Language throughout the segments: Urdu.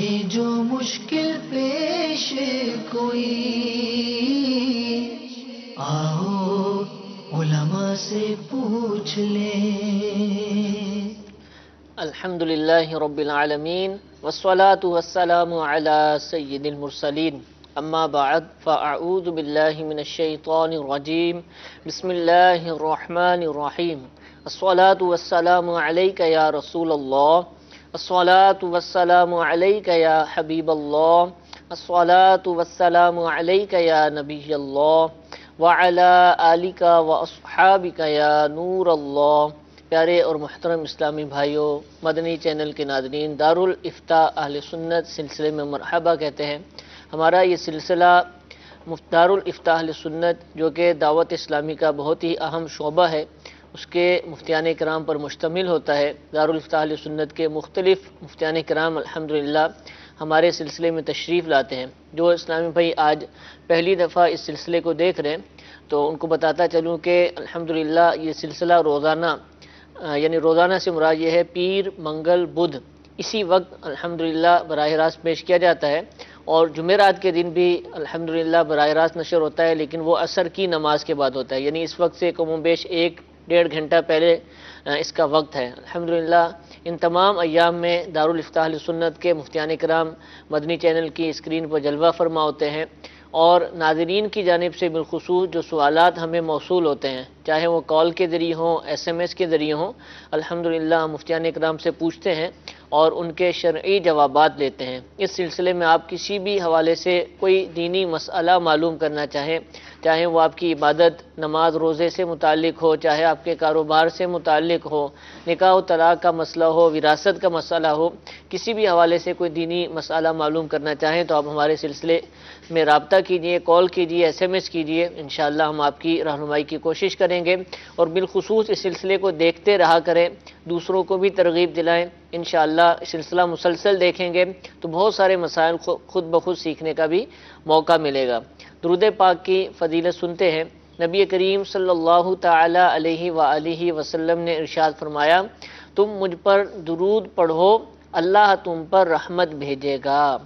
آئے جو مشکل پیش کوئی، آؤ علماء سے پوچھ لیں۔ الحمدللہ رب العالمین والصلاة والسلام علی سید المرسلین، اما بعد فاعوذ باللہ من الشیطان الرجیم، بسم اللہ الرحمن الرحیم۔ الصلاة والسلام علیک یا رسول اللہ، الصلاة والسلام علیک یا حبیب اللہ، الصلاة والسلام علیک یا نبی اللہ، وعلی آلک واصحابک یا نور اللہ۔ پیارے اور محترم اسلامی بھائیوں، مدنی چینل کے ناظرین، دارالافتاء اہل سنت سلسلے میں مرحبا کہتے ہیں۔ ہمارا یہ سلسلہ دارالافتاء اہل سنت جو کہ دعوت اسلامی کا بہت ہی اہم شعبہ ہے، اس کے مفتیان کرام پر مشتمل ہوتا ہے۔ دارالافتاء اہل سنت کے مختلف مفتیان کرام الحمدللہ ہمارے سلسلے میں تشریف لاتے ہیں۔ جو اسلامی بھائی آج پہلی دفعہ اس سلسلے کو دیکھ رہے ہیں تو ان کو بتاتا چلوں کہ الحمدللہ یہ سلسلہ روزانہ یعنی روزانہ سے مراد یہ ہے پیر، منگل، بدھ اسی وقت الحمدللہ براہ راست پیش کیا جاتا ہے، اور جمعرات کے دن بھی الحمدللہ براہ راست نشر ہوتا ہے، لیکن وہ عصر کی نماز کے بعد ہوتا ہے، یعنی اس وقت سے کم و بیش 1-1.5 گھنٹہ پہلے اس کا وقت ہے۔ الحمدللہ ان تمام ایام میں دارالافتاء اہل سنت کے مفتیان کرام مدنی چینل کی اسکرین پر جلوہ فرما ہوتے ہیں، اور ناظرین کی جانب سے بالخصوص جو سوالات ہمیں موصول ہوتے ہیں، چاہے وہ کال کے ذریعے ہوں، SMS کے ذریعے ہوں، الحمدللہ ہم مفتیان اکرام سے پوچھتے ہیں اور ان کے شرعی جوابات لیتے ہیں۔ اس سلسلے میں آپ کسی بھی حوالے سے کوئی دینی مسئلہ معلوم کرنا چاہیں، چاہے وہ آپ کی عبادت، نماز، روزے سے متعلق ہو، چاہے آپ کے کاروبار سے متعلق ہو، نکاح و طلاق کا مسئلہ ہو، وراثت کا مسئلہ ہو، کسی بھی حوالے سے کوئی دینی مسئلہ معلوم کرنا چاہیں تو آپ ہمارے سلسلے میں رابطہ کیجئے، کال کیجئے، SMS کیجئے، انشاءاللہ ہم آپ کی رہنمائی کی کوشش کریں گے، اور بالخصوص اس سلسلے کو دیکھتے رہا کریں، دوسروں کو بھی ترغیب دلائیں۔ انشاءاللہ سلسلہ مسلسل دیکھیں گے تو بہت سارے مسائل خود بخود سیکھنے کا بھی موقع ملے گا۔ درود پاک کی فضیلت سنتے ہیں۔ نبی کریم صلی اللہ تعالی علیہ وآلہ وسلم نے ارشاد فرمایا، تم مجھ پر درود پڑھو، اللہ تم پر رحمت بھیجے گا۔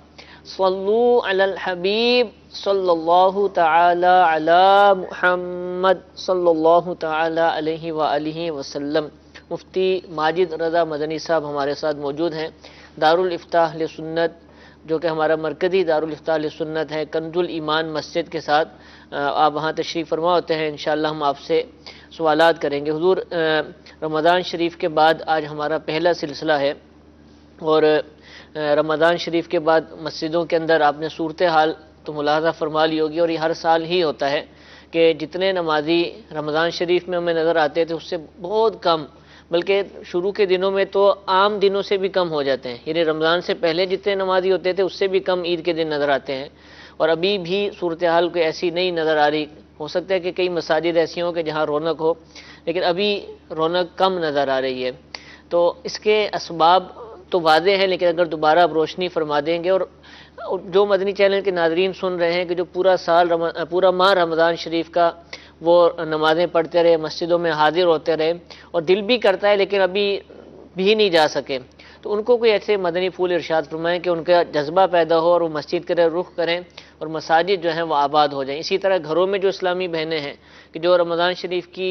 صلو علی الحبیب صلی اللہ تعالی علی محمد صلی اللہ تعالی علیہ وآلہ وسلم۔ مفتی ماجد رضا مدنی صاحب ہمارے ساتھ موجود ہیں۔ دارالافتاء اہل سنت جو کہ ہمارا مرکزی دارالافتاء اہل سنت ہے، کنز الایمان مسجد کے ساتھ آپ وہاں تشریف فرما ہوتے ہیں۔ انشاءاللہ ہم آپ سے سوالات کریں گے۔ حضور رمضان شریف کے بعد آج ہمارا پہلا سلسلہ ہے، اور رمضان شریف کے بعد مسجدوں کے اندر آپ نے صورتحال تو ملاحظہ فرما لی ہوگی، اور یہ ہر سال ہی ہوتا ہے کہ جتنے نمازی رمضان شریف میں ہمیں نظر آتے تھے اس سے بہت کم، بلکہ شروع کے دنوں میں تو عام دنوں سے بھی کم ہو جاتے ہیں، یعنی رمضان سے پہلے جتنے نمازی ہوتے تھے اس سے بھی کم عید کے دن نظر آتے ہیں، اور ابھی بھی صورتحال کوئی ایسی نہیں نظر آ رہی۔ ہو سکتا ہے کہ کئی مساجد ایسی ہوں کہ جہاں رونق ہو، لیکن ابھی رونق کم نظر آ رہی ہے۔ تو اس کے اسباب تو واضح ہیں، لیکن اگر دوبارہ اب روشنی فرما دیں گے، اور جو مدنی چینل کے ناظرین سن رہے ہیں کہ جو پورا ماہ رمضان شریف کا وہ نمازیں پڑھتے رہے، مسجدوں میں حاضر ہوتے رہے، اور دل بھی کرتا ہے لیکن ابھی بھی نہیں جا سکے، تو ان کو کوئی ایسے مدنی پھول ارشاد فرمائیں کہ ان کا جذبہ پیدا ہو اور وہ مسجد کی طرف رخ کریں اور مساجد جو ہیں وہ آباد ہو جائیں۔ اسی طرح گھروں میں جو اسلامی بہنیں ہیں کہ جو رمضان شریف کی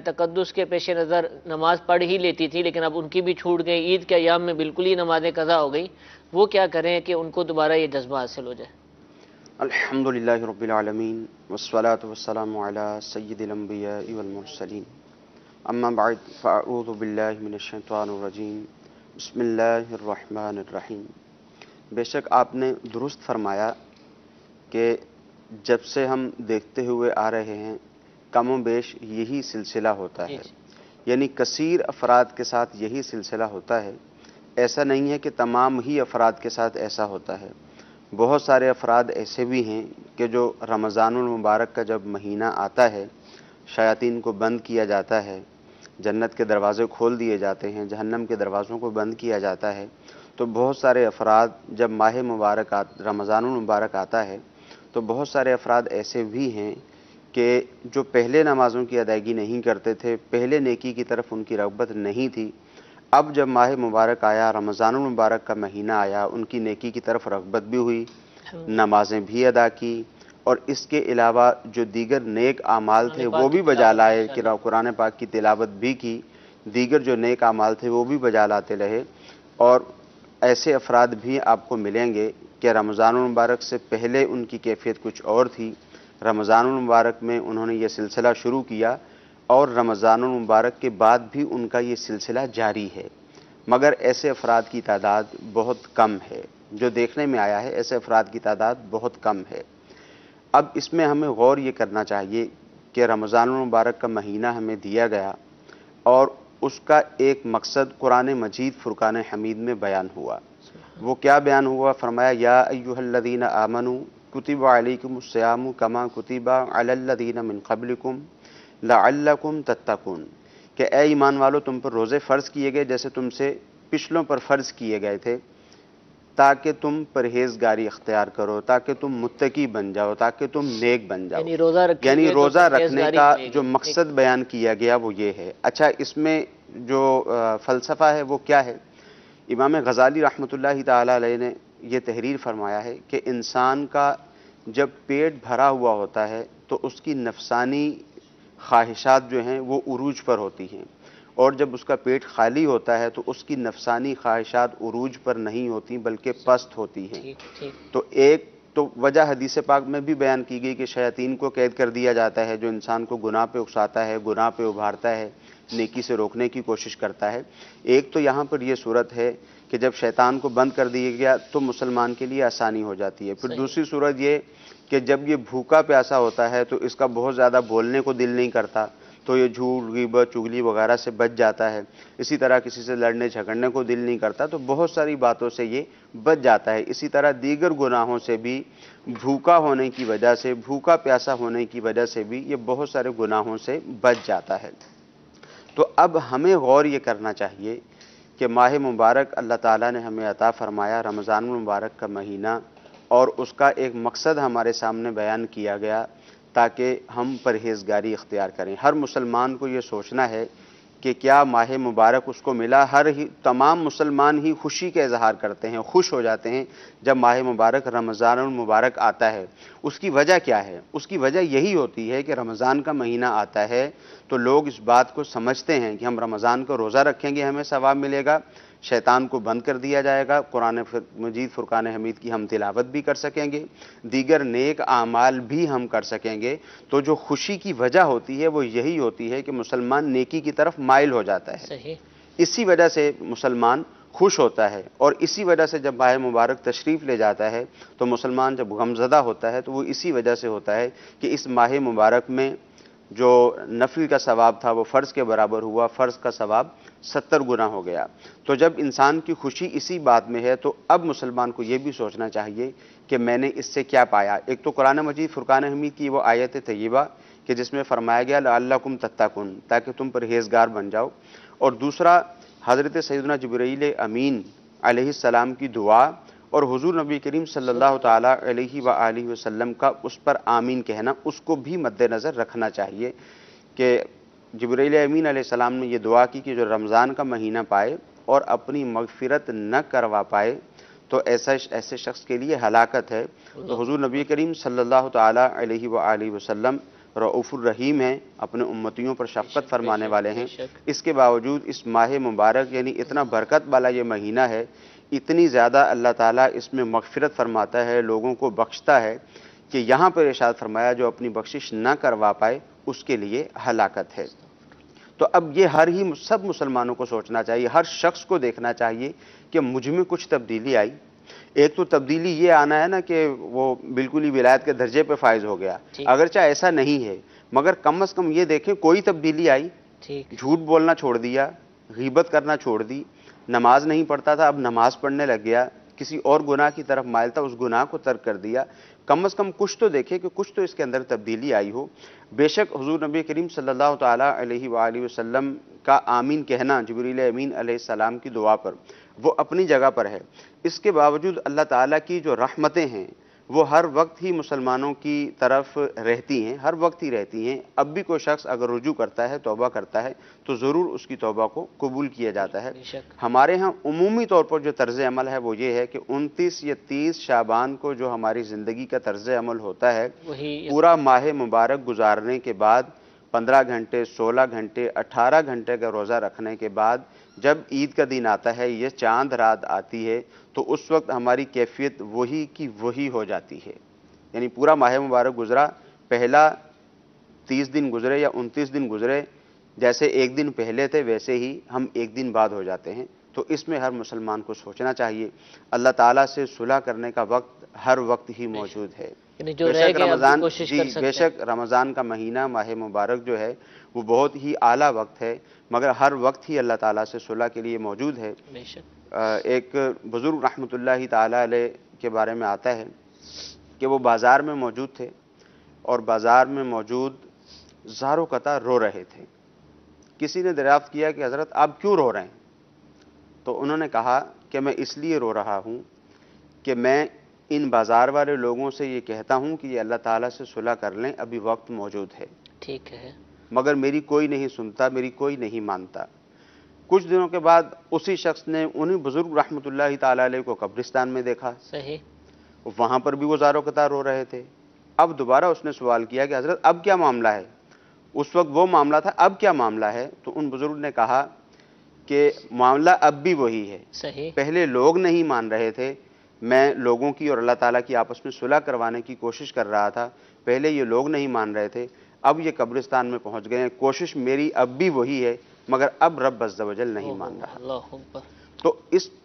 تقدس کے پیش نظر نماز پڑھ ہی لیتی تھی لیکن اب ان کی بھی چھوٹ گئی، عید کے ایام میں بالکل ہی نمازیں قضا ہو گئی، وہ کیا کریں کہ ان کو دوبارہ یہ جذبہ حاصل ہو جائے؟ الحمدللہ رب العالمین والصلاة والسلام علی سید الانبیاء والمرسلین، اما بعد فاعوذ باللہ من الشیطان الرجیم، بسم اللہ الرحمن الرحیم۔ بے شک آپ نے درست فرمایا کہ جب سے ہم دیکھتے ہوئے آ رہے ہیں کم و بیش یہی سلسلہ ہوتا ہے، یعنی کثیر افراد کے ساتھ یہی سلسلہ ہوتا ہے۔ ایسا نہیں ہے کہ تمام ہی افراد کے ساتھ ایسا ہوتا ہے، بہت سارے افراد ایسے بھی ہیں کہ جو رمضان المبارک کا جب مہینہ آتا ہے شیاطین کو بند کیا جاتا ہے، جنت کے دروازے کھول دیے جاتے ہیں، جہنم کے دروازوں کو بند کیا جاتا ہے، تو بہت سارے افراد جب ماہ مبارک رمضان المبارک آتا ہے تو بہت سارے افراد ایسے بھی ہیں کہ جو پہلے نمازوں کی ادائیگی نہیں کرتے تھے، پہلے نیکی کی طرف ان کی رغبت نہیں تھی، اب جب ماہ مبارک آیا، رمضان المبارک کا مہینہ آیا، ان کی نیکی کی طرف رغبت بھی ہوئی، نمازیں بھی ادا کی، اور اس کے علاوہ جو دیگر نیک اعمال تھے وہ بھی بجا لائے، کہ قرآن پاک کی تلاوت بھی کی، دیگر جو نیک اعمال تھے وہ بھی بجا لاتے رہے۔ اور ایسے افراد بھی آپ کو ملیں گے کہ رمضان المبارک سے پہلے ان کی کیفیت کچھ اور تھی، رمضان المبارک میں انہوں نے یہ سلسلہ شروع کیا، اور رمضان المبارک کے بعد بھی ان کا یہ سلسلہ جاری ہے، مگر ایسے افراد کی تعداد بہت کم ہے۔ جو دیکھنے میں آیا ہے ایسے افراد کی تعداد بہت کم ہے۔ اب اس میں ہمیں غور یہ کرنا چاہیے کہ رمضان المبارک کا مہینہ ہمیں دیا گیا، اور اس کا ایک مقصد قرآن مجید فرقان حمید میں بیان ہوا۔ وہ کیا بیان ہوا؟ فرمایا یا ایھا الذین آمنوا کتب علیکم الصیام کما کتب علی الذین من قبلکم لعلکم تتقون، کہ اے ایمان والو تم پر روزے فرض کیے گئے جیسے تم سے پچھلوں پر فرض کیے گئے تھے، تاکہ تم پرہیزگاری اختیار کرو، تاکہ تم متقی بن جاؤ، تاکہ تم نیک بن جاؤ۔ یعنی روزہ رکھنے کا جو مقصد بیان کیا گیا وہ یہ ہے۔ اچھا، اس میں جو فلسفہ ہے وہ کیا ہے؟ امام غزالی رحمۃ اللہ تعالی علیہ نے یہ تحریر فرمایا ہے کہ انسان کا جب پیٹ بھرا ہوا ہوتا ہے تو اس کی نفسانی خواہشات جو ہیں وہ عروج پر ہوتی ہیں، اور جب اس کا پیٹ خالی ہوتا ہے تو اس کی نفسانی خواہشات عروج پر نہیں ہوتی بلکہ پست ہوتی ہیں۔ تو ایک تو وجہ حدیث پاک میں بھی بیان کی گئی کہ شیاطین کو قید کر دیا جاتا ہے جو انسان کو گناہ پہ اکساتا ہے، گناہ پہ ابھارتا ہے، نیکی سے روکنے کی کوشش کرتا ہے۔ ایک تو یہاں پر یہ صورت ہے کہ جب شیطان کو بند کر دیا گیا تو مسلمان کے لیے آسانی ہو جاتی ہے۔ پھر دوسری صورت یہ کہ جب یہ بھوکا پیاسا ہوتا ہے تو اس کا بہت زیادہ بولنے کو دل نہیں کرتا، تو یہ جھوٹ، غیبت، چغلی وغیرہ سے بچ جاتا ہے۔ اسی طرح کسی سے لڑنے جھگڑنے کو دل نہیں کرتا، تو بہت ساری باتوں سے یہ بچ جاتا ہے۔ اسی طرح دیگر گناہوں سے بھی بھوکا ہونے کی وجہ سے، بھوکا پیاسا ہونے کی وجہ سے بھی یہ بہت سارے گناہوں سے بچ جاتا ہے۔ تو اب ہمیں غور یہ کرنا چاہیے کہ ماہ مبارک اللہ تعالیٰ نے ہمیں عطا فرمایا، رمضان المبارک کا مہینہ، اور اس کا ایک مقصد ہمارے سامنے بیان کیا گیا تاکہ ہم پرہیزگاری اختیار کریں۔ ہر مسلمان کو یہ سوچنا ہے کہ کیا ماہ مبارک اس کو ملا۔ تمام مسلمان ہی خوشی کا اظہار کرتے ہیں، خوش ہو جاتے ہیں جب ماہ مبارک رمضان المبارک آتا ہے۔ اس کی وجہ کیا ہے؟ اس کی وجہ یہی ہوتی ہے کہ رمضان کا مہینہ آتا ہے تو لوگ اس بات کو سمجھتے ہیں کہ ہم رمضان کو روزہ رکھیں گے ہمیں ثواب ملے گا، شیطان کو بند کر دیا جائے گا، قرآن مجید فرقان حمید کی ہم تلاوت بھی کر سکیں گے، دیگر نیک اعمال بھی ہم کر سکیں گے۔ تو جو خوشی کی وجہ ہوتی ہے وہ یہی ہوتی ہے کہ مسلمان نیکی کی طرف مائل ہو جاتا ہے۔ صحیح۔ اسی وجہ سے مسلمان خوش ہوتا ہے، اور اسی وجہ سے جب ماہ مبارک تشریف لے جاتا ہے تو مسلمان جب غمزدہ ہوتا ہے تو وہ اسی وجہ سے ہوتا ہے کہ اس ماہ مبارک میں جو نفل کا ثواب تھا وہ فرض کے برابر ہوا، فرض کا ثواب 70 گنا ہو گیا۔ تو جب انسان کی خوشی اسی بات میں ہے تو اب مسلمان کو یہ بھی سوچنا چاہیے کہ میں نے اس سے کیا پایا۔ ایک تو قرآن مجید فرقان حمید کی وہ آیت طیبہ کہ جس میں فرمایا گیا لعلکم تتقون، تاکہ تم پرہیزگار بن جاؤ، اور دوسرا حضرت سیدنا جبرائیل امین علیہ السلام کی دعا، اور حضور نبی کریم صلی اللہ تعالی علیہ وآلہ وسلم کا اس پر آمین کہنا، اس کو بھی مد نظر رکھنا چاہیے کہ جبرائیل امین علیہ السلام نے یہ دعا کی کہ جو رمضان کا مہینہ پائے اور اپنی مغفرت نہ کروا پائے تو ایسے شخص کے لیے ہلاکت ہے۔ تو حضور نبی کریم صلی اللہ تعالی علیہ وآلہ وسلم رؤوف الرحیم ہیں، اپنے امتیوں پر شفقت فرمانے والے ہیں۔ اس کے باوجود اس ماہ مبارک یعنی اتنا برکت والا یہ مہینہ ہے، اتنی زیادہ اللہ تعالیٰ اس میں مغفرت فرماتا ہے، لوگوں کو بخشتا ہے کہ یہاں پر ارشاد فرمایا جو اپنی بخشش نہ کروا پائے اس کے لیے ہلاکت ہے۔ تو اب یہ سب مسلمانوں کو سوچنا چاہیے، ہر شخص کو دیکھنا چاہیے کہ مجھ میں کچھ تبدیلی آئی۔ ایک تو تبدیلی یہ آنا ہے نا کہ وہ بالکل ہی ولایت کے درجے پہ فائز ہو گیا، اگرچہ ایسا نہیں ہے، مگر کم از کم یہ دیکھیں کوئی تبدیلی آئی۔ جھوٹ بولنا چھوڑ دیا، غیبت کرنا چھوڑ دی، نماز نہیں پڑھتا تھا اب نماز پڑھنے لگ گیا، کسی اور گناہ کی طرف مائل تھا اس گناہ کو ترک کر دیا۔ کم از کم کچھ تو دیکھے کہ کچھ تو اس کے اندر تبدیلی آئی ہو۔ بے شک حضور نبی کریم صلی اللہ تعالی علیہ وآلہ وسلم کا آمین کہنا جبرائیل امین علیہ السلام کی دعا پر وہ اپنی جگہ پر ہے، اس کے باوجود اللہ تعالیٰ کی جو رحمتیں ہیں وہ ہر وقت ہی مسلمانوں کی طرف رہتی ہیں، ہر وقت ہی رہتی ہیں۔ اب بھی کوئی شخص اگر رجوع کرتا ہے، توبہ کرتا ہے، تو ضرور اس کی توبہ کو قبول کیا جاتا ہے۔ بے شک ہمارے ہاں عمومی طور پر جو طرز عمل ہے وہ یہ ہے کہ 29 یا 30 شعبان کو جو ہماری زندگی کا طرز عمل ہوتا ہے، وہی پورا ماہ مبارک گزارنے کے بعد 15 گھنٹے، 16 گھنٹے، 18 گھنٹے کا روزہ رکھنے کے بعد جب عید کا دن آتا ہے، یہ چاند رات آتی ہے، تو اس وقت ہماری کیفیت وہی کی وہی ہو جاتی ہے۔ یعنی پورا ماہ مبارک گزرا، پہلا 30 دن گزرے یا 29 دن گزرے، جیسے ایک دن پہلے تھے ویسے ہی ہم ایک دن بعد ہو جاتے ہیں۔ تو اس میں ہر مسلمان کو سوچنا چاہیے، اللہ تعالیٰ سے صلح کرنے کا وقت ہر وقت ہی موجود ہے۔ یعنی جو بے رہ شک گئے اب بھی رمضان، کوشش جی کر سکتے بے ہیں۔ شک رمضان کا مہینہ، ماہ مبارک جو ہے وہ بہت ہی اعلیٰ وقت ہے، مگر ہر وقت ہی اللہ تعالیٰ سے صلح کے لیے موجود ہے۔ بے شک ایک بزرگ رحمۃ اللہ تعالیٰ علیہ کے بارے میں آتا ہے کہ وہ بازار میں موجود تھے اور بازار میں موجود زاروں قطع رو رہے تھے۔ کسی نے دریافت کیا کہ حضرت آپ کیوں رو رہے ہیں؟ تو انہوں نے کہا کہ میں اس لیے رو رہا ہوں کہ میں ان بازار والے لوگوں سے یہ کہتا ہوں کہ یہ اللہ تعالیٰ سے صلح کر لیں، ابھی وقت موجود ہے، ٹھیک ہے۔ مگر میری کوئی نہیں سنتا، میری کوئی نہیں مانتا۔ کچھ دنوں کے بعد اسی شخص نے انہی بزرگ رحمۃ اللہ تعالیٰ علیہ کو قبرستان میں دیکھا، صحیح وہاں پر بھی وہ زاروں قطع رو رہے تھے۔ اب دوبارہ اس نے سوال کیا کہ حضرت اب کیا معاملہ ہے؟ اس وقت وہ معاملہ تھا، اب کیا معاملہ ہے؟ تو ان بزرگ نے کہا کہ معاملہ اب بھی وہی ہے، صحیح پہلے لوگ نہیں مان رہے تھے، میں لوگوں کی اور اللہ تعالیٰ کی آپس میں صلح کروانے کی کوشش کر رہا تھا، پہلے یہ لوگ نہیں مان رہے تھے، اب یہ قبرستان میں پہنچ گئے ہیں، کوشش میری اب بھی وہی ہے، مگر اب رب عز و جل نہیں مان رہا۔ اللہ اکبر۔ تو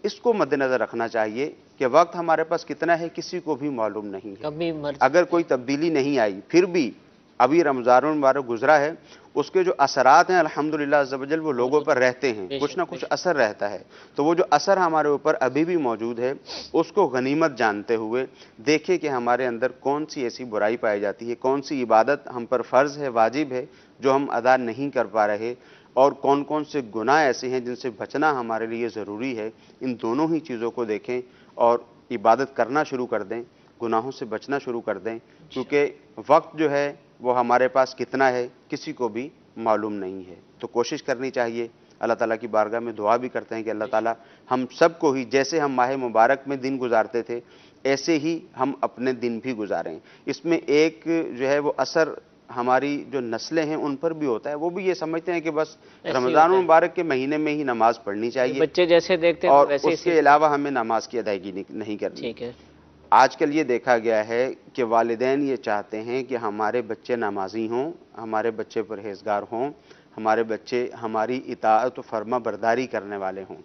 اس کو مد نظر رکھنا چاہیے کہ وقت ہمارے پاس کتنا ہے کسی کو بھی معلوم نہیں ہے۔ کبھی اگر کوئی تبدیلی نہیں آئی، پھر بھی ابھی رمضان المبارک گزرا ہے، اس کے جو اثرات ہیں الحمدللہ عز و جل وہ لوگوں پر رہتے ہیں، کچھ نہ کچھ اثر رہتا ہے، تو وہ جو اثر ہمارے اوپر ابھی بھی موجود ہے، اس کو غنیمت جانتے ہوئے دیکھیں کہ ہمارے اندر کون سی ایسی برائی پائی جاتی ہے، کون سی عبادت ہم پر فرض ہے، واجب ہے، جو ہم ادا نہیں کر پا رہے، اور کون کون سے گناہ ایسے ہیں جن سے بچنا ہمارے لیے ضروری ہے۔ ان دونوں ہی چیزوں کو دیکھیں اور عبادت کرنا شروع کر دیں، گناہوں سے بچنا شروع کر دیں، کیونکہ وقت جو ہے وہ ہمارے پاس کتنا ہے کسی کو بھی معلوم نہیں ہے۔ تو کوشش کرنی چاہیے، اللہ تعالیٰ کی بارگاہ میں دعا بھی کرتے ہیں کہ اللہ تعالیٰ ہم سب کو ہی جیسے ہم ماہ مبارک میں دن گزارتے تھے ایسے ہی ہم اپنے دن بھی گزاریں۔ اس میں ایک جو ہے وہ اثر ہماری جو نسلیں ہیں ان پر بھی ہوتا ہے، وہ بھی یہ سمجھتے ہیں کہ بس رمضان المبارک کے مہینے میں ہی نماز پڑھنی چاہیے، بچے جیسے دیکھتے ہیں اور ویسے اس کے علاوہ ہمیں نماز کی ادائیگی نہیں کرنی۔ ٹھیک ہے۔ آج کل یہ دیکھا گیا ہے کہ والدین یہ چاہتے ہیں کہ ہمارے بچے نمازی ہوں، ہمارے بچے پرہیزگار ہوں، ہمارے بچے ہماری اطاعت و فرما برداری کرنے والے ہوں،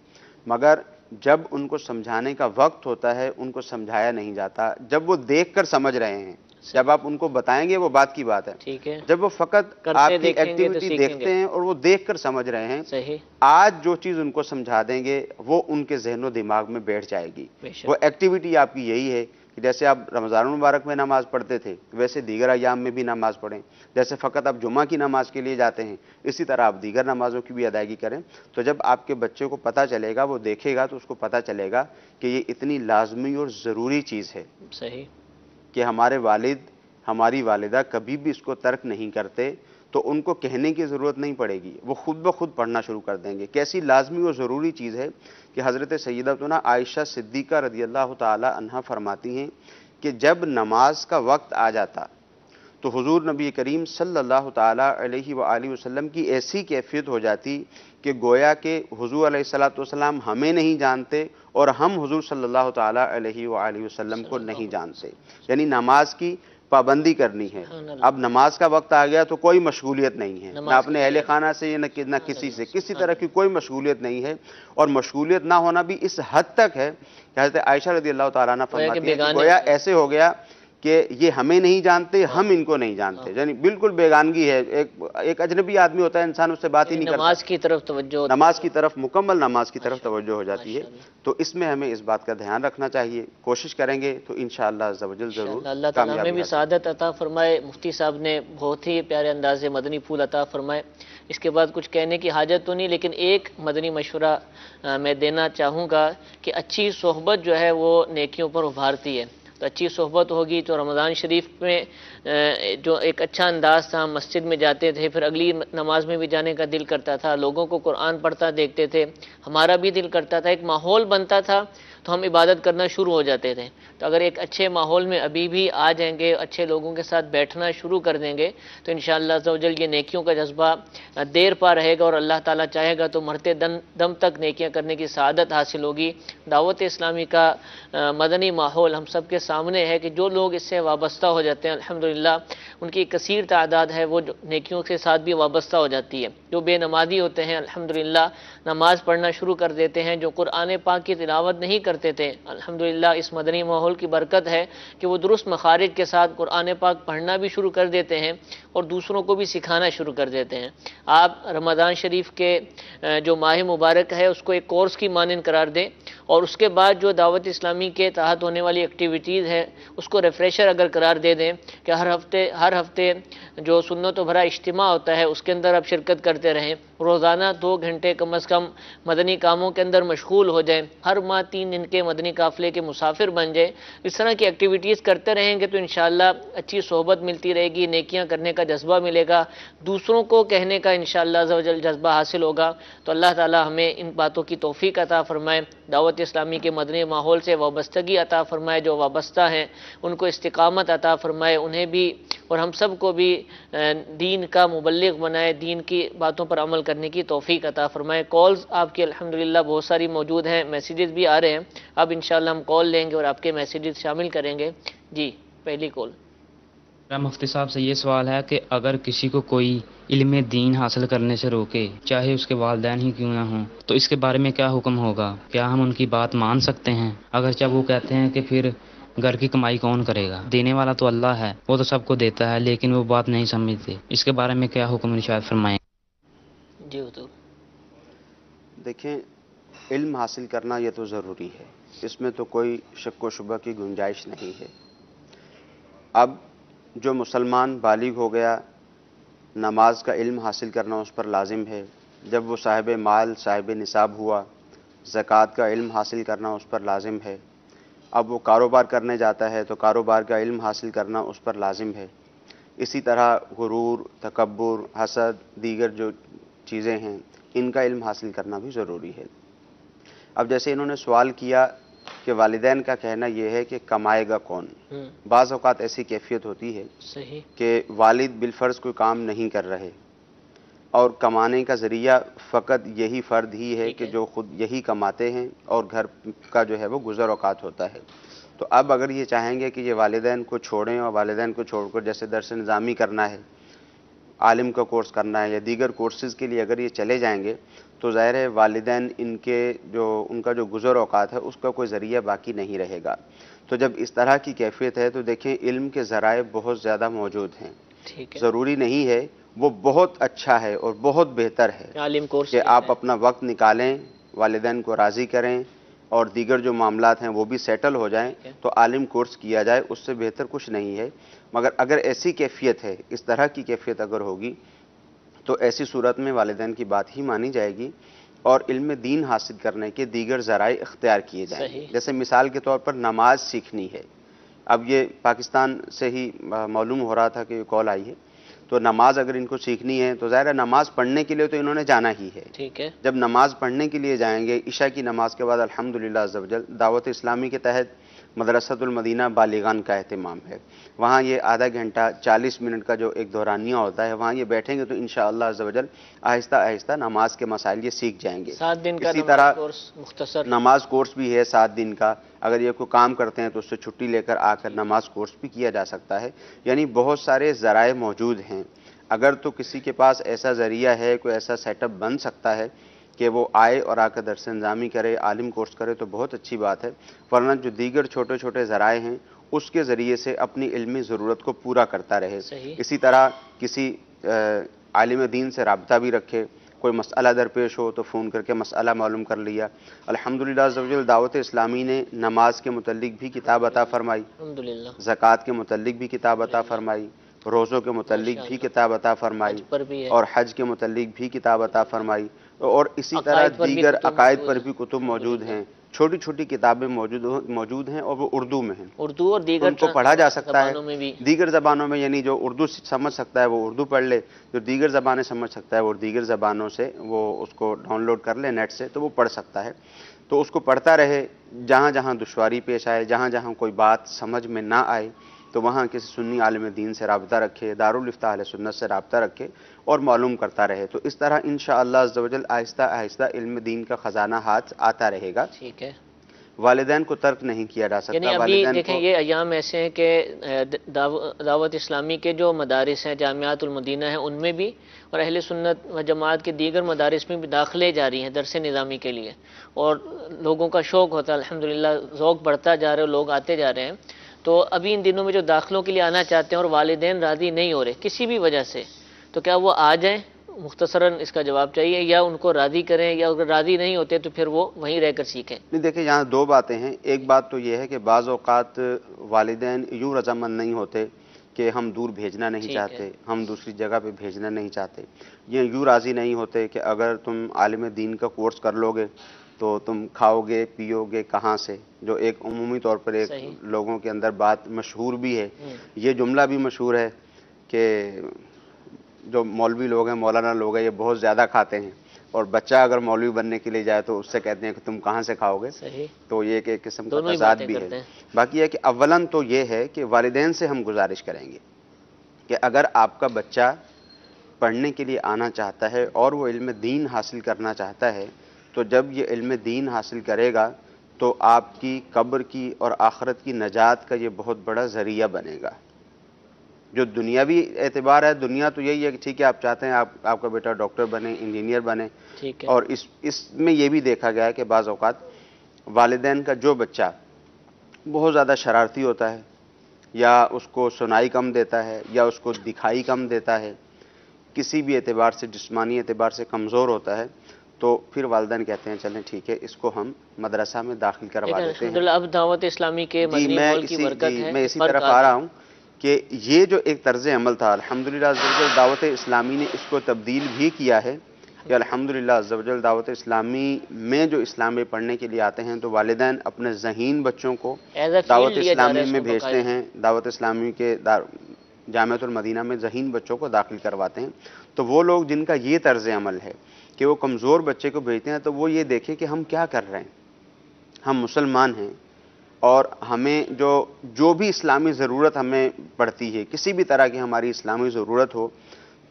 مگر جب ان کو سمجھانے کا وقت ہوتا ہے ان کو سمجھایا نہیں جاتا۔ جب وہ دیکھ کر سمجھ رہے ہیں، جب آپ ان کو بتائیں گے وہ بات کی بات ہے، ٹھیک ہے، جب وہ فقط کرتے آپ کی دیکھیں گے تو ایکٹیویٹی سیکھیں دیکھتے گے۔ ہیں اور وہ دیکھ کر سمجھ رہے ہیں، صحیح آج جو چیز ان کو سمجھا دیں گے وہ ان کے ذہن و دماغ میں بیٹھ جائے گی۔ بے شک۔ وہ ایکٹیویٹی آپ کی یہی ہے کہ جیسے آپ رمضان المبارک میں نماز پڑھتے تھے ویسے دیگر ایام میں بھی نماز پڑھیں، جیسے فقط آپ جمعہ کی نماز کے لیے جاتے ہیں اسی طرح آپ دیگر نمازوں کی بھی ادائیگی کریں۔ تو جب آپ کے بچے کو پتہ چلے گا، وہ دیکھے گا تو اس کو پتہ چلے گا کہ یہ اتنی لازمی اور ضروری چیز ہے صحیح کہ ہمارے والد ہماری والدہ کبھی بھی اس کو ترک نہیں کرتے، تو ان کو کہنے کی ضرورت نہیں پڑے گی، وہ خود بخود پڑھنا شروع کر دیں گے۔ کیسی لازمی اور ضروری چیز ہے کہ حضرت سیدتنا عائشہ صدیقہ رضی اللہ تعالی عنہا فرماتی ہیں کہ جب نماز کا وقت آ جاتا تو حضور نبی کریم صلی اللہ تعالی علیہ وآلہ وسلم کی ایسی کیفیت ہو جاتی کہ گویا کہ حضور علیہ الصلوۃ والسلام ہمیں نہیں جانتے اور ہم حضور صلی اللہ تعالی علیہ وآلہ وسلم کو نہیں جانتے۔ یعنی نماز کی پابندی کرنی ہے۔ اب نماز کا وقت آ گیا تو کوئی مشغولیت نہیں ہے، نہ اپنے اہل خانہ سے نہ کسی سے، کسی طرح کی کوئی مشغولیت نہیں ہے، اور مشغولیت نہ ہونا بھی اس حد تک ہے کہ حضرت عائشہ رضی اللہ تعالیٰ عنہ فرماتی ہے کہ گویا ایسے ہو گیا کہ یہ ہمیں نہیں جانتے، ہم ان کو نہیں جانتے، یعنی بالکل بیگانگی ہے، ایک اجنبی آدمی ہوتا ہے انسان اس سے بات ہی نہیں کرتا، نماز کی طرف توجہ، نماز کی طرف، مکمل نماز کی طرف توجہ ہو جاتی ہے۔ تو اس میں ہمیں اس بات کا دھیان رکھنا چاہیے، کوشش کریں گے تو انشاءاللہ عز و جل ضرور اللہ تعالیٰ ہمیں کامیابی بھی حاصل۔ سعادت عطا فرمائے۔ مفتی صاحب نے بہت ہی پیارے انداز سے مدنی پھول عطا فرمائے۔ اس کے بعد کچھ کہنے کی حاجت تو نہیں، لیکن ایک مدنی مشورہ میں دینا چاہوں گا کہ اچھی صحبت جو ہے وہ نیکیوں پر ابھارتی ہے۔ تو تو اچھی صحبت ہوگی تو رمضان شریف میں جو ایک اچھا انداز تھا، ہم مسجد میں جاتے تھے، پھر اگلی نماز میں بھی جانے کا دل کرتا تھا، لوگوں کو قرآن پڑھتا دیکھتے تھے، ہمارا بھی دل کرتا تھا، ایک ماحول بنتا تھا تو ہم عبادت کرنا شروع ہو جاتے تھے۔ تو اگر ایک اچھے ماحول میں ابھی بھی آ جائیں گے، اچھے لوگوں کے ساتھ بیٹھنا شروع کر دیں گے تو انشاءاللہ عز و جل یہ نیکیوں کا جذبہ دیر پا رہے گا، اور اللہ تعالیٰ چاہے گا تو مرتے دم تک نیکیاں کرنے کی سعادت حاصل ہوگی۔ دعوت اسلامی کا مدنی ماحول ہم سب کے سامنے ہے کہ جو لوگ اس سے وابستہ ہو جاتے ہیں الحمدللہ ان کی کثیر تعداد ہے وہ نیکیوں کے ساتھ بھی وابستہ ہو جاتی ہے۔ جو بے نمازی ہوتے ہیں الحمدللہ نماز پڑھنا شروع کر دیتے ہیں، جو قرآن پاک کی تلاوت نہیں کرتے تھے الحمدللہ اس مدنی ماحول کی برکت ہے کہ وہ درست مخارج کے ساتھ قرآن پاک پڑھنا بھی شروع کر دیتے ہیں اور دوسروں کو بھی سکھانا شروع کر دیتے ہیں۔ آپ رمضان شریف کے جو ماہ مبارک ہے اس کو ایک کورس کی مانند قرار دیں، اور اس کے بعد جو دعوت اسلامی کے تحت ہونے والی ایکٹیویٹیز ہے اس کو ریفریشر اگر قرار دے دیں کہ ہر ہفتے جو سنت و بھرا اجتماع ہوتا ہے اس کے اندر آپ شرکت کرتے رہیں، روزانہ 2 گھنٹے کم از کم مدنی کاموں کے اندر مشغول ہو جائیں، ہر ماہ 3 دن کے مدنی قافلے کے مسافر بن جائیں، اس طرح کی ایکٹیویٹیز کرتے رہیں گے تو انشاءاللہ اچھی صحبت ملتی رہے گی، نیکیاں کرنے کا جذبہ ملے گا، دوسروں کو کہنے کا انشاءاللہ عز و جل جذبہ حاصل ہوگا۔ تو اللہ تعالی ہمیں ان باتوں کی توفیق عطا فرمائے، دعوت اسلامی کے مدنی ماحول سے وابستگی عطا فرمائے، جو وابستہ ہیں ان کو استقامت عطا فرمائے، انہیں بھی اور ہم سب کو بھی دین کا مبلغ بنائے، دین کی باتوں پر عمل کرنے کی توفیق عطا فرمائے۔ کالز آپ کی الحمدللہ بہت ساری موجود ہیں، میسیجز بھی آ رہے ہیں، اب انشاءاللہ ہم کال لیں گے اور آپ کے میسیجز شامل کریں گے۔ جی پہلی کال۔ میرا مفتی صاحب سے یہ سوال ہے کہ اگر کسی کو کوئی علم دین حاصل کرنے سے روکے، چاہے اس کے والدین ہی کیوں نہ ہوں، تو اس کے بارے میں کیا حکم ہوگا؟ کیا ہم ان کی بات مان سکتے ہیں؟ اگرچہ وہ کہتے ہیں کہ پھر گھر کی کمائی کون کرے گا، دینے والا تو اللہ ہے، وہ تو سب کو دیتا ہے، لیکن وہ بات نہیں سمجھتے، اس کے بارے میں کیا حکم ارشاد فرمائیں؟ جی حضور۔ دیکھیں، علم حاصل کرنا یہ تو ضروری ہے، اس میں تو کوئی شک و شبہ کی گنجائش نہیں ہے۔ اب جو مسلمان بالغ ہو گیا، نماز کا علم حاصل کرنا اس پر لازم ہے، جب وہ صاحب مال صاحب نصاب ہوا زکوٰۃ کا علم حاصل کرنا اس پر لازم ہے، اب وہ کاروبار کرنے جاتا ہے تو کاروبار کا علم حاصل کرنا اس پر لازم ہے۔ اسی طرح غرور، تکبر، حسد، دیگر جو چیزیں ہیں ان کا علم حاصل کرنا بھی ضروری ہے۔ اب جیسے انہوں نے سوال کیا کہ والدین کا کہنا یہ ہے کہ کمائے گا کون، بعض اوقات ایسی کیفیت ہوتی ہے صحیح کہ والد بالفرض کوئی کام نہیں کر رہے اور کمانے کا ذریعہ فقط یہی فرد ہی ہے کہ جو خود یہی کماتے ہیں اور گھر کا جو ہے وہ گزر اوقات ہوتا ہے۔ تو اب اگر یہ چاہیں گے کہ یہ والدین کو چھوڑیں اور والدین کو چھوڑ کر جیسے درس نظامی کرنا ہے، عالم کا کورس کرنا ہے یا دیگر کورسز کے لیے اگر یہ چلے جائیں گے تو ظاہر ہے والدین ان کا جو گزر اوقات ہے اس کا کوئی ذریعہ باقی نہیں رہے گا۔ تو جب اس طرح کی کیفیت ہے تو دیکھیں علم کے ذرائع بہت زیادہ موجود ہیں، ٹھیک ہے، ضروری نہیں ہے، وہ بہت اچھا ہے اور بہت بہتر ہے عالم کورس کہ آپ اپنا وقت نکالیں، والدین کو راضی کریں اور دیگر جو معاملات ہیں وہ بھی سیٹل ہو جائیں تو عالم کورس کیا جائے، اس سے بہتر کچھ نہیں ہے۔ مگر اگر ایسی کیفیت ہے، اس طرح کی کیفیت اگر ہوگی تو ایسی صورت میں والدین کی بات ہی مانی جائے گی اور علم دین حاصل کرنے کے دیگر ذرائع اختیار کیے جائیں گے۔ جیسے مثال کے طور پر نماز سیکھنی ہے، اب یہ پاکستان سے ہی معلوم ہو رہا تھا کہ یہ کال آئی ہے، تو نماز اگر ان کو سیکھنی ہے تو ظاہر ہے نماز پڑھنے کے لیے تو انہوں نے جانا ہی ہے۔ ٹھیک ہے، جب نماز پڑھنے کے لیے جائیں گے، عشاء کی نماز کے بعد الحمدللہ عز و جل دعوت اسلامی کے تحت مدرسۃ المدینہ بالغان کا اہتمام ہے، وہاں یہ آدھا گھنٹہ 40 منٹ کا جو ایک دورانیہ ہوتا ہے وہاں یہ بیٹھیں گے تو انشاءاللہ عز و جل آہستہ آہستہ نماز کے مسائل یہ سیکھ جائیں گے۔ 7 دن کا اسی طرح کورس مختصر نماز کورس بھی ہے 7 دن کا، اگر یہ کوئی کام کرتے ہیں تو اس سے چھٹی لے کر آ کر نماز کورس بھی کیا جا سکتا ہے۔ یعنی بہت سارے ذرائع موجود ہیں، اگر تو کسی کے پاس ایسا ذریعہ ہے، کوئی ایسا سیٹ اپ بن سکتا ہے کہ وہ آئے اور آ کر درس نظامی کرے، عالم کورس کرے تو بہت اچھی بات ہے، ورنہ جو دیگر چھوٹے چھوٹے ذرائع ہیں اس کے ذریعے سے اپنی علمی ضرورت کو پورا کرتا رہے۔ اسی طرح کسی عالم دین سے رابطہ بھی رکھے، کوئی مسئلہ درپیش ہو تو فون کر کے مسئلہ معلوم کر لیا۔ الحمدللہ عز و جل دعوت اسلامی نے نماز کے متعلق بھی کتاب عطا فرمائی، الحمدللہ، زکوٰۃ کے متعلق بھی کتاب عطا فرمائی، روزوں کے متعلق بھی کتاب عطا فرمائی اور حج کے متعلق بھی کتاب عطا فرمائی، اور اسی طرح دیگر عقائد پر بھی کتب موجود ہیں، چھوٹی چھوٹی کتابیں موجود ہیں اور وہ اردو میں ہیں، اردو اور دیگر ان کو پڑھا جا سکتا ہے زبانوں میں بھی۔ دیگر زبانوں میں، یعنی جو اردو سمجھ سکتا ہے وہ اردو پڑھ لے، جو دیگر زبانیں سمجھ سکتا ہے وہ دیگر زبانوں سے وہ اس کو ڈاؤن لوڈ کر لے نیٹ سے، تو وہ پڑھ سکتا ہے، تو اس کو پڑھتا رہے، جہاں جہاں دشواری پیش آئے، جہاں جہاں کوئی بات سمجھ میں نہ آئے تو وہاں کسی سنی عالم دین سے رابطہ رکھے، دارالفتہ اہل سنت سے رابطہ رکھے اور معلوم کرتا رہے، تو اس طرح انشاءاللہ عز و جل آہستہ آہستہ علم دین کا خزانہ ہاتھ آتا رہے گا۔ ٹھیک ہے، والدین کو ترک نہیں کیا جا سکتا، یعنی ابھی والدین دیکھیں کو یہ ایام ایسے ہیں کہ دعوت اسلامی کے جو مدارس ہیں، جامعات المدینہ ہیں، ان میں بھی اور اہل سنت و جماعت کے دیگر مدارس میں بھی داخلے جاری ہیں درس نظامی کے لیے، اور لوگوں کا شوق ہوتا ہے، الحمدللہ ذوق بڑھتا جا رہا ہے، لوگ آتے جا رہے ہیں۔ تو ابھی ان دنوں میں جو داخلوں کے لیے آنا چاہتے ہیں اور والدین راضی نہیں ہو رہے کسی بھی وجہ سے، تو کیا وہ آ جائیں؟ مختصراً اس کا جواب چاہیے، یا ان کو راضی کریں، یا اگر راضی نہیں ہوتے تو پھر وہ وہیں رہ کر سیکھیں؟ نہیں، دیکھیں یہاں دو باتیں ہیں، ایک بات تو یہ ہے کہ بعض اوقات والدین یوں رضامند نہیں ہوتے کہ ہم دور بھیجنا نہیں ٹھیک چاہتے، ہے۔ ہم دوسری جگہ پہ بھیجنا نہیں چاہتے، یہ یوں راضی نہیں ہوتے کہ اگر تم عالم دین کا کورس کر لو گے تو تم کھاؤ گے پیو گے کہاں سے، جو ایک عمومی طور پر ایک صحیح۔ لوگوں کے اندر بات مشہور بھی ہے، ہوں۔ یہ جملہ بھی مشہور ہے کہ جو مولوی لوگ ہیں، مولانا لوگ ہیں، یہ بہت زیادہ کھاتے ہیں، اور بچہ اگر مولوی بننے کے لیے جائے تو اس سے کہتے ہیں کہ تم کہاں سے کھاؤ گے، صحیح، تو یہ ایک قسم کا دونوں ہی تضاد باتیں بھی ہے۔ کرتے ہیں۔ باقی یہ کہ اولاً تو یہ ہے کہ والدین سے ہم گزارش کریں گے کہ اگر آپ کا بچہ پڑھنے کے لیے آنا چاہتا ہے اور وہ علم دین حاصل کرنا چاہتا ہے، تو جب یہ علم دین حاصل کرے گا تو آپ کی قبر کی اور آخرت کی نجات کا یہ بہت بڑا ذریعہ بنے گا۔ جو دنیاوی اعتبار ہے، دنیا تو یہی ہے کہ ٹھیک ہے آپ چاہتے ہیں آپ کا بیٹا ڈاکٹر بنے، انجینئر بنے، ٹھیک ہے، اور اس میں یہ بھی دیکھا گیا ہے کہ بعض اوقات والدین کا جو بچہ بہت زیادہ شرارتی ہوتا ہے، یا اس کو سنائی کم دیتا ہے، یا اس کو دکھائی کم دیتا ہے، کسی بھی اعتبار سے جسمانی اعتبار سے کمزور ہوتا ہے، تو پھر والدین کہتے ہیں چلیں ٹھیک ہے اس کو ہم مدرسہ میں داخل کروا لیکن دیتے ہیں۔ الحمدللہ اب دعوت اسلامی کے مدنی ماحول کی برکت ہے، میں اسی فرق طرف آ آ رہا گیا۔ ہوں کہ یہ جو ایک طرز عمل تھا، الحمدللہ عز و جل دعوت اسلامی نے اس کو تبدیل بھی کیا ہے کہ الحمدللہ عز و جل دعوت اسلامی میں جو اسلام میں پڑھنے کے لیے آتے ہیں تو والدین اپنے ذہین بچوں کو ایز اے دعوت فیلڈ لیا جا رہا ہے اسلامی اس میں کو بھیجتے باقاعدہ۔ ہیں، دعوت اسلامی کے جامعۃ المدینہ میں ذہین بچوں کو داخل کرواتے ہیں، تو وہ لوگ جن کا یہ طرز عمل ہے کہ وہ کمزور بچے کو بھیجتے ہیں تو وہ یہ دیکھیں کہ ہم کیا کر رہے ہیں، ہم مسلمان ہیں، اور ہمیں جو بھی اسلامی ضرورت ہمیں پڑتی ہے، کسی بھی طرح کی ہماری اسلامی ضرورت ہو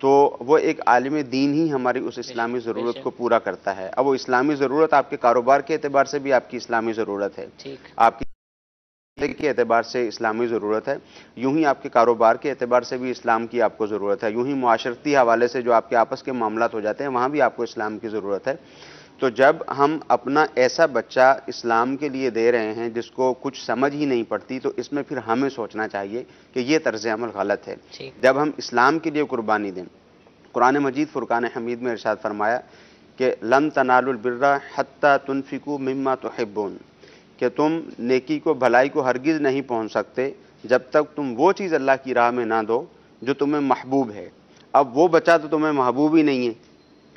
تو وہ ایک عالم دین ہی ہماری اس اسلامی ضرورت کو پورا کرتا ہے۔ اب وہ اسلامی ضرورت آپ کے کاروبار کے اعتبار سے بھی آپ کی اسلامی ضرورت ہے، ٹھیک، آپ کی کے اعتبار سے اسلامی ضرورت ہے، یوں ہی آپ کے کاروبار کے اعتبار سے بھی اسلام کی آپ کو ضرورت ہے، یوں ہی معاشرتی حوالے سے جو آپ کے آپس کے معاملات ہو جاتے ہیں وہاں بھی آپ کو اسلام کی ضرورت ہے۔ تو جب ہم اپنا ایسا بچہ اسلام کے لیے دے رہے ہیں جس کو کچھ سمجھ ہی نہیں پڑتی، تو اس میں پھر ہمیں سوچنا چاہیے کہ یہ طرز عمل غلط ہے۔ ٹھیک، جب ہم اسلام کے لیے قربانی دیں، قرآن مجید فرقان حمید میں ارشاد فرمایا کہ لن تنالوا البر حتی تنفقوا مما تحبون، کہ تم نیکی کو بھلائی کو ہرگز نہیں پہنچ سکتے جب تک تم وہ چیز اللہ کی راہ میں نہ دو جو تمہیں محبوب ہے۔ اب وہ بچہ تو تمہیں محبوب ہی نہیں ہے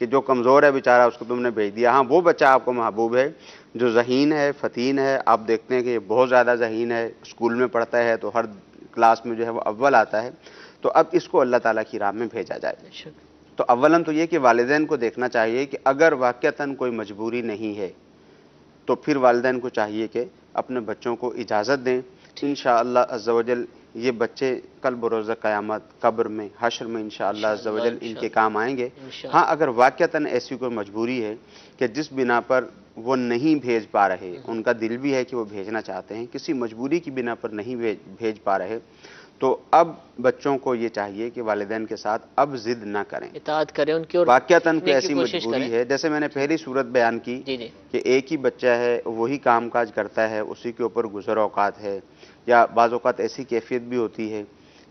کہ جو کمزور ہے بیچارہ اس کو تم نے بھیج دیا، ہاں وہ بچہ آپ کو محبوب ہے جو ذہین ہے، فتین ہے، آپ دیکھتے ہیں کہ یہ بہت زیادہ ذہین ہے، اسکول میں پڑھتا ہے تو ہر کلاس میں جو ہے وہ اول آتا ہے، تو اب اس کو اللہ تعالیٰ کی راہ میں بھیجا جائے۔ تو اولاً تو یہ کہ والدین کو دیکھنا چاہیے کہ اگر واقعتاً کوئی مجبوری نہیں ہے تو پھر والدین کو چاہیے کہ اپنے بچوں کو اجازت دیں، انشاءاللہ عز و جل یہ بچے کل بروز قیامت قبر میں حشر میں انشاءاللہ عز و جل ان کے کام آئیں گے۔ ہاں اگر واقعتاً ایسی کوئی مجبوری ہے کہ جس بنا پر وہ نہیں بھیج پا رہے، ان کا دل بھی ہے کہ وہ بھیجنا چاہتے ہیں، کسی مجبوری کی بنا پر نہیں بھیج پا رہے، تو اب بچوں کو یہ چاہیے کہ والدین کے ساتھ اب ضد نہ کریں، اطاعت کریں ان کی، اور واقعتاً کوئی سیکھنے کی ایسی کوشش مجبوری کریں۔ ہے، جیسے میں نے پہلی صورت بیان کی جی جی، کہ ایک ہی بچہ ہے، وہی کام کاج کرتا ہے، اسی کے اوپر گزر اوقات ہے، یا بعض اوقات ایسی کیفیت بھی ہوتی ہے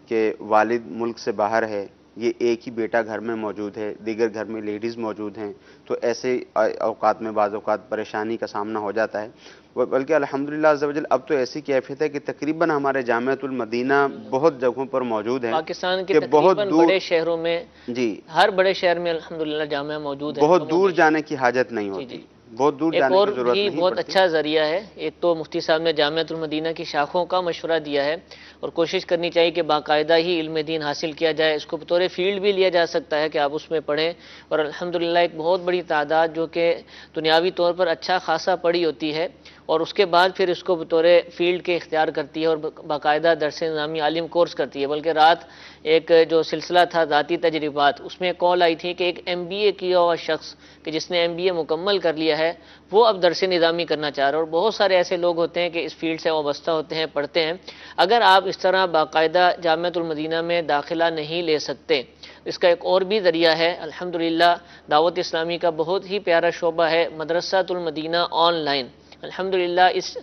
کہ والد ملک سے باہر ہے، یہ ایک ہی بیٹا گھر میں موجود ہے، دیگر گھر میں لیڈیز موجود ہیں، تو ایسے اوقات میں بعض اوقات پریشانی کا سامنا ہو جاتا ہے، بلکہ الحمدللہ عز و جل اب تو ایسی کیفیت ہے کہ تقریباً ہمارے جامعۃ المدینہ بہت جگہوں پر موجود ہیں پاکستان کے کہ بہت تقریباً دور، بڑے شہروں میں، جی ہر بڑے شہر میں الحمدللہ جامعہ موجود ہے، بہت دور جانے کی حاجت نہیں جی ہوتی، جی، بہت دور ایک جانے اور کی ضرورت بھی نہیں بہت پڑتی۔ اچھا ذریعہ ہے، ایک تو مفتی صاحب نے جامعۃ المدینہ کی شاخوں کا مشورہ دیا ہے، اور کوشش کرنی چاہیے کہ باقاعدہ ہی علم دین حاصل کیا جائے، اس کو بطور فیلڈ بھی لیا جا سکتا ہے کہ آپ اس میں پڑھیں، اور الحمدللہ ایک بہت بڑی تعداد جو کہ دنیاوی طور پر اچھا خاصا پڑھی ہوتی ہے، اور اس کے بعد پھر اس کو بطور فیلڈ کے اختیار کرتی ہے اور باقاعدہ درس نظامی عالم کورس کرتی ہے۔ بلکہ رات ایک جو سلسلہ تھا ذاتی تجربات، اس میں کال آئی تھی کہ ایک ایم بی اے کیا ہوا شخص کہ جس نے ایم بی اے مکمل کر لیا ہے، وہ اب درس نظامی کرنا چاہ رہا ہے، اور بہت سارے ایسے لوگ ہوتے ہیں کہ اس فیلڈ سے وابستہ ہوتے ہیں، پڑھتے ہیں۔ اگر آپ اس طرح باقاعدہ جامعۃ المدینہ میں داخلہ نہیں لے سکتے، اس کا ایک اور بھی ذریعہ ہے، الحمدللہ دعوت اسلامی کا بہت ہی پیارا شعبہ ہے مدرسۃ المدینہ آن لائن۔ الحمدللہ اس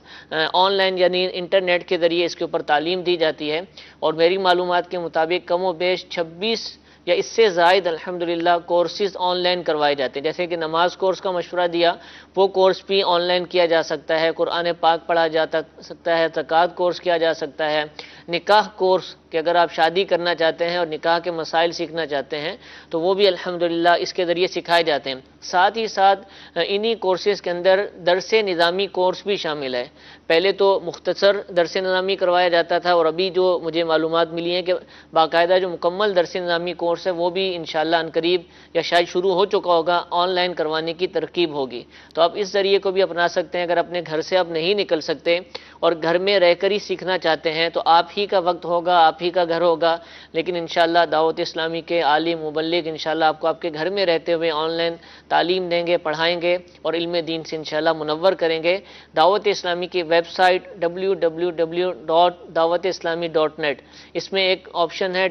آن لائن یعنی انٹرنیٹ کے ذریعے اس کے اوپر تعلیم دی جاتی ہے، اور میری معلومات کے مطابق کم و بیش 26 یا اس سے زائد الحمدللہ کورسز آن لائن کروائے جاتے ہیں۔ جیسے کہ نماز کورس کا مشورہ دیا، وہ کورس بھی آن لائن کیا جا سکتا ہے، قرآن پاک پڑھا جا سکتا ہے، زکوٰۃ کورس کیا جا سکتا ہے، نکاح کورس کہ اگر آپ شادی کرنا چاہتے ہیں اور نکاح کے مسائل سیکھنا چاہتے ہیں تو وہ بھی الحمدللہ اس کے ذریعے سکھائے جاتے ہیں۔ ساتھ ہی ساتھ انہی کورسز کے اندر درس نظامی کورس بھی شامل ہے۔ پہلے تو مختصر درس نظامی کروایا جاتا تھا، اور ابھی جو مجھے معلومات ملی ہیں کہ باقاعدہ جو مکمل درس نظامی کورس ہے وہ بھی انشاءاللہ عنقریب یا شاید شروع ہو چکا ہوگا، آن لائن کروانے کی ترکیب ہوگی۔ تو آپ اس ذریعے کو بھی اپنا سکتے ہیں۔ اگر اپنے گھر سے آپ نہیں نکل سکتے اور گھر میں رہ کر ہی سیکھنا چاہتے ہیں تو آپ ہی کا وقت ہوگا، آپ ہی کا گھر ہوگا، لیکن انشاءاللہ دعوت اسلامی کے عالم مبلغ انشاءاللہ آپ کو آپ کے گھر میں رہتے ہوئے آن لائن تعلیم دیں گے، پڑھائیں گے، اور علم دین سے انشاءاللہ منور کریں گے۔ دعوت اسلامی کی ویب سائٹ www.dawatislami.net، اس میں ایک آپشن ہے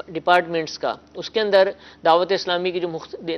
ڈپارٹمنٹس کا، اس کے اندر دعوت اسلامی کی جو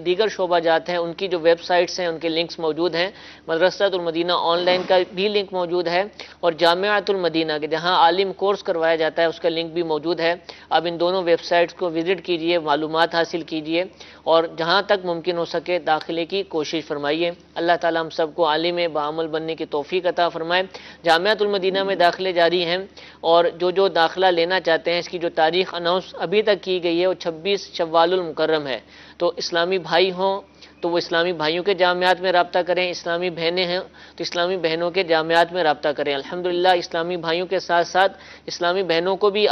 دیگر شعبہ جات ہیں ان کی جو ویب سائٹس ہیں ان کے لنکس موجود ہیں۔ مدرسۃ المدینہ آن لائن کا بھی لنک موجود ہے، اور جامعۃ المدینہ کے جہاں عالم کورس کروایا جاتا ہے اس کا لنک بھی موجود ہے۔ آپ ان دونوں ویب سائٹس کو وزٹ کیجئے، معلومات حاصل کیجئے، اور جہاں تک ممکن ہو سکے داخلے کی کوشش فرمائیے۔ اللہ تعالیٰ ہم سب کو عالم بعمل بننے کی توفیق عطا فرمائے۔ جامعۃ المدینہ میں داخلے جاری ہیں، اور جو داخلہ لینا چاہتے ہیں اس کی جو تاریخ اناؤنس ابھی تک کی گئی ہے وہ 26 شوال المکرم ہے۔ تو اسلامی بھائی ہوں تو وہ اسلامی بھائیوں کے جامعات میں رابطہ کریں، اسلامی بہنیں ہیں تو اسلامی بہنوں کے جامعات میں رابطہ کریں۔ الحمدللہ اسلامی بھائیوں کے ساتھ ساتھ اسلامی بہنوں کو بھی